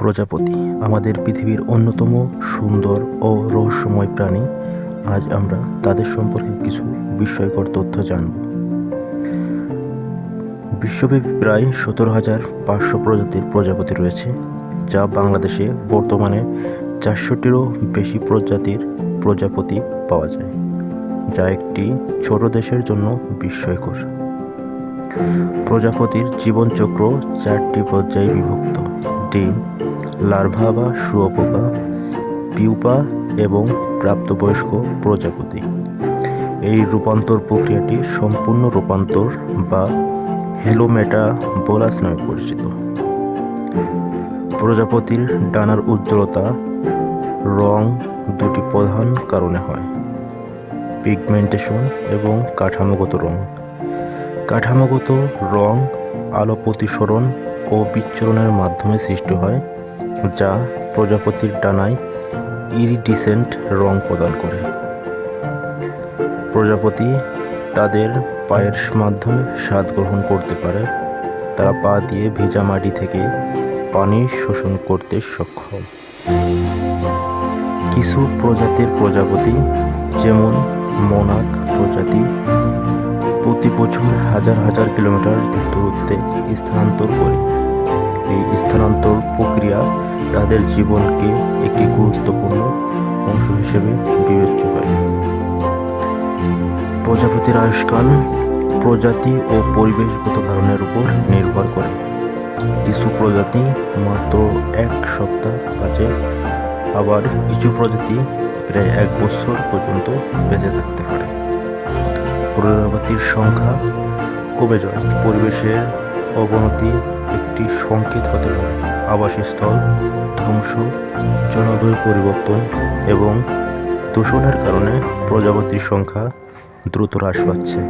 প্রজাপতি আমাদের পৃথিবীর অন্যতম সুন্দর ও রহস্যময় প্রাণী। আজ আমরা তাদের সম্পর্কে কিছু বিস্ময়কর তথ্য জানব। বিশ্বব্যাপী প্রায় 17,500 প্রজাতির প্রজাপতি রয়েছে, যা বাংলাদেশে বর্তমানে 400টিরও বেশি প্রজাতির প্রজাপতি পাওয়া যায়, যা একটি ছোট দেশের জন্য বিস্ময়কর। প্রজাপতির জীবনচক্র 4টি পর্যায়ে বিভক্ত: ডিম, লার্ভা বা শুঁয়োপোকা, পিউপা এবং প্রাপ্তবয়স্ক প্রজাপতি। এই রূপান্তর প্রক্রিয়াটি সম্পূর্ণ রূপান্তর বা হেলোমেটাবোলাস নামে পরিচিত। প্রজাপতির ডানার উজ্জ্বলতা রং দুটি প্রধান কারণে হয়: পিগমেন্টেশন এবং কাঠামোগত রং। কাঠামোগত রং আলো প্রতিসরণ ও বিচ্ছুরণের মাধ্যমে সৃষ্টি হয়, যা প্রজাপতির ডানায় ইরিডিসেন্ট রং প্রদান করে। প্রজাপতি তাদের পায়ের মাধ্যমে স্বাদ গ্রহণ করতে পারে। তারা পা দিয়ে ভেজা মাটি থেকে পানি শোষণ করতে সক্ষম। কিছু প্রজাতির প্রজাপতি, যেমন মোনাক প্রজাতি, প্রতি বছর হাজার হাজার কিলোমিটার দূরত্বে স্থানান্তর করে। এই স্থানান্তর প্রক্রিয়া তাদের জীবনকে একটি গুরুত্বপূর্ণ অংশ হিসেবে বিবেচ্য হয়। প্রজাপতির আয়ুষ্কাল প্রজাতি ও পরিবেশগত কারণের উপর নির্ভর করে। কিছু প্রজাতি মাত্র 1 সপ্তাহ বাঁচে, আবার কিছু প্রজাতি প্রায় 1 বছর পর্যন্ত বেঁচে থাকতে পারে। প্রজাপতির সংখ্যা কমে যায় পরিবেশের অবনতি একটি সংকেত হতে পারে। আবাসস্থল ধ্বংস, জলবায়ু পরিবর্তন এবং দূষণের কারণে প্রজাপতির সংখ্যা দ্রুত হ্রাস পাচ্ছে।